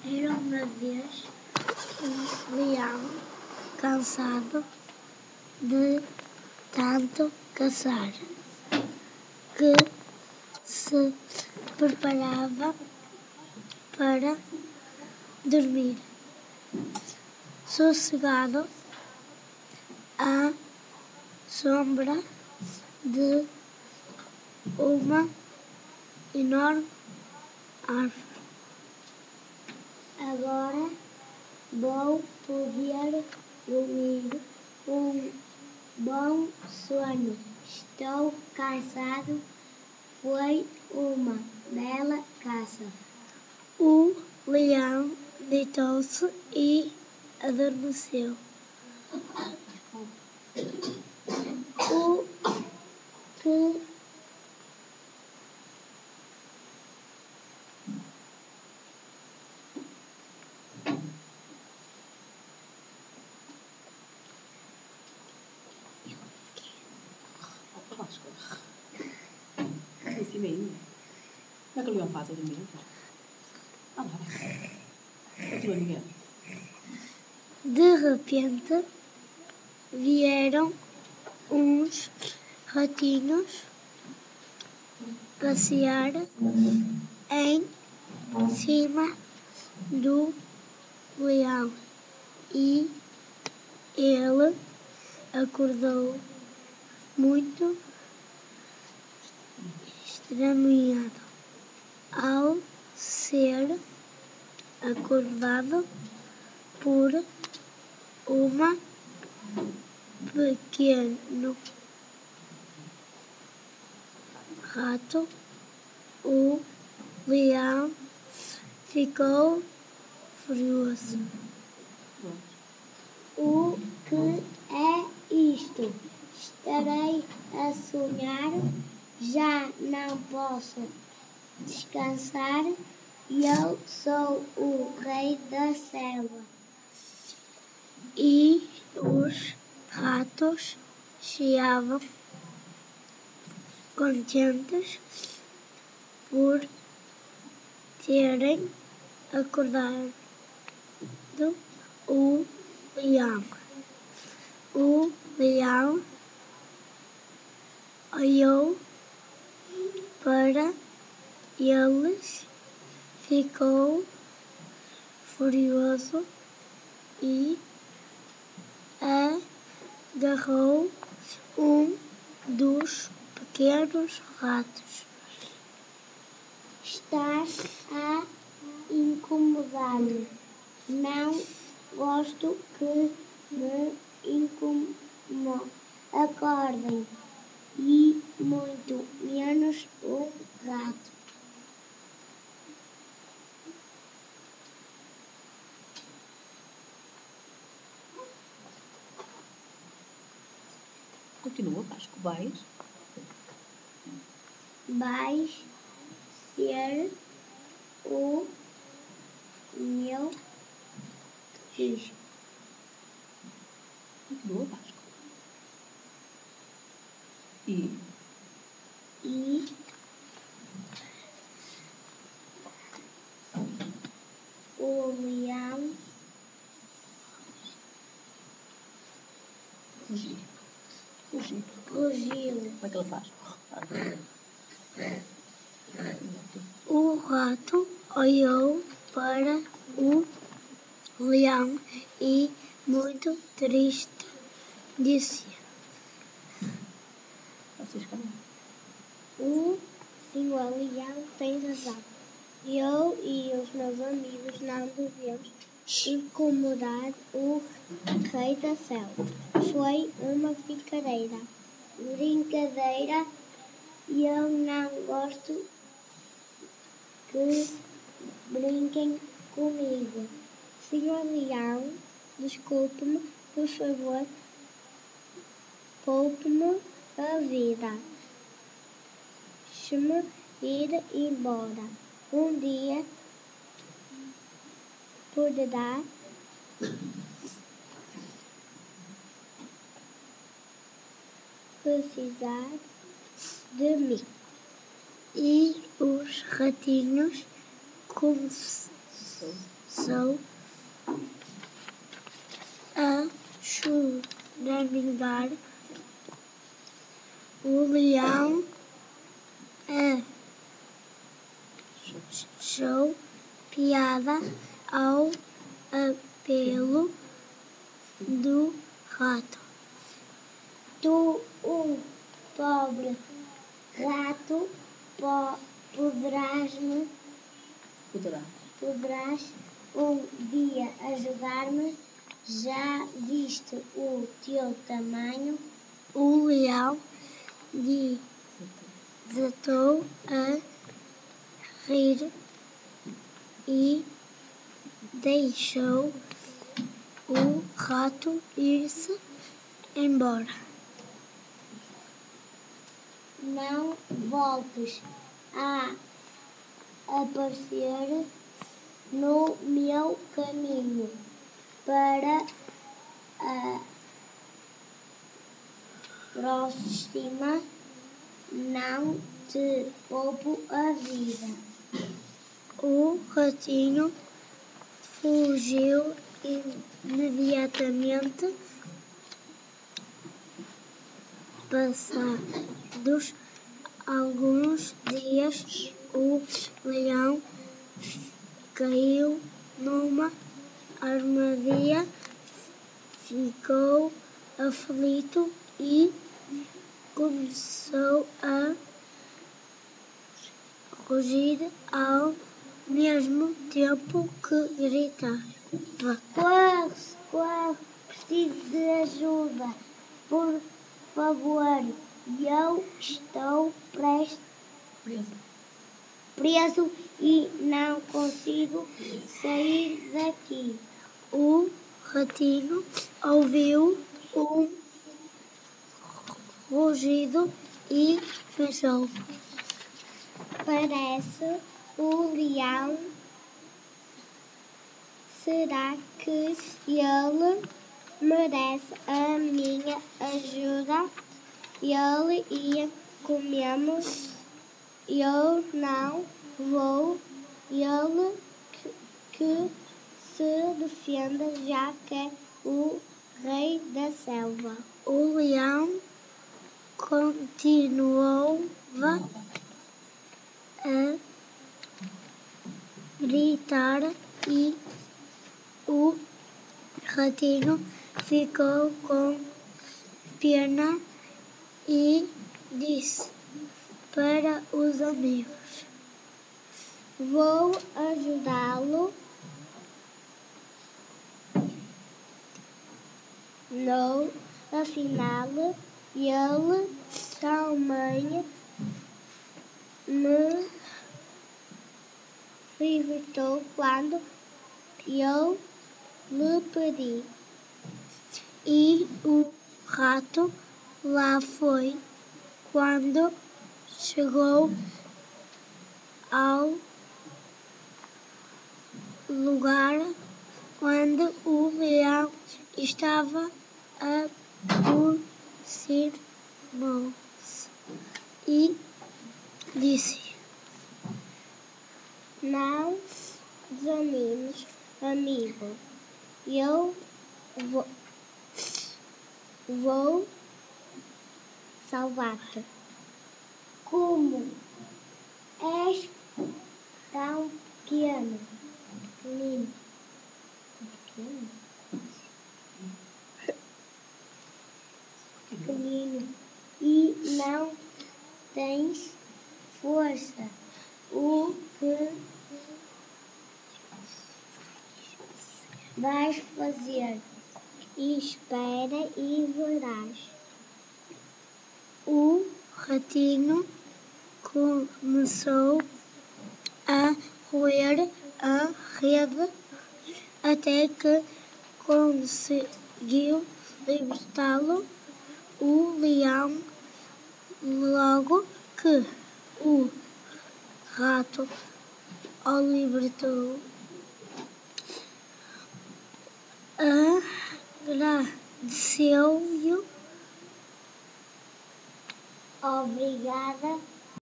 Era uma vez um leão cansado de tanto caçar, que se preparava para dormir, sossegado à sombra de uma enorme árvore. Agora vou poder dormir um bom sono. Estou cansado. Foi uma bela caça. O leão deitou-se e adormeceu. O que Esse meio. Como é que o leão faz a dormir? Ah, lá, vai. Continua, Miguel. De repente vieram uns ratinhos passear em cima do leão e ele acordou muito estranhado ao ser acordado por uma pequeno rato. O leão ficou furioso. O que é isto? Estarei a sonhar? Já não posso descansar. Eu sou o rei da selva. E os ratos chiavam contentes por terem acordado o leão. O leão olhou para eles, ficou furioso e agarrou um dos pequenos ratos. Estás a incomodar-me. Não gosto que me incomodem. Acordem. E muito menos um rato. Continua, Vasco. Vais ser o meu bicho. Continua, Vasco. E o leão rugiu. rugiu. Como é que ele faz? O rato olhou para o leão e, muito triste, disse: Vocês calam. O senhor leão tem razão. Eu e os meus amigos não devemos incomodar o rei da selva. Foi uma brincadeira. Eu não gosto que brinquem comigo. Senhor leão, desculpe-me, por favor, poupe-me a vida. Deixe-me ir embora. Um dia poderá precisar de mim. E os ratinhos a choramingar. O leão achou piada ao apelo do rato. Tu, pobre rato, poderás dia ajudar-me? Já viste o teu tamanho? O leão desatou a rir e deixou o rato ir-se embora. Não voltes a aparecer no meu caminho. Para a próxima, não te poupo a vida. O ratinho fugiu imediatamente. Passados alguns dias, o leão caiu numa armadilha, ficou aflito e começou a rugir ao mesmo tempo que gritava. Corre, preciso de ajuda, por favor, eu estou preso e não consigo sair daqui. O ratinho ouviu um rugido e pensou: parece o leão. Será que ele merece a minha ajuda? Ele ia comer-me. Eu não vou. Ele que se defenda, já que é o rei da selva. O leão continuava a gritar e o ratinho ficou com pena e disse para os amigos: vou ajudá-lo. Afinal, ele também me libertou quando eu lhe pedi. E o rato lá foi. Quando chegou ao lugar onde o leão estava, aproximou-se e disse: não desanimes, amigo. Eu vou salvar-te. Como és tão pequenino e não tens força, o que vais fazer? Espera e verás. O ratinho começou a roer a rede até que conseguiu libertá-lo. O leão, logo que o rato o libertou, agradeceu-lhe. Obrigada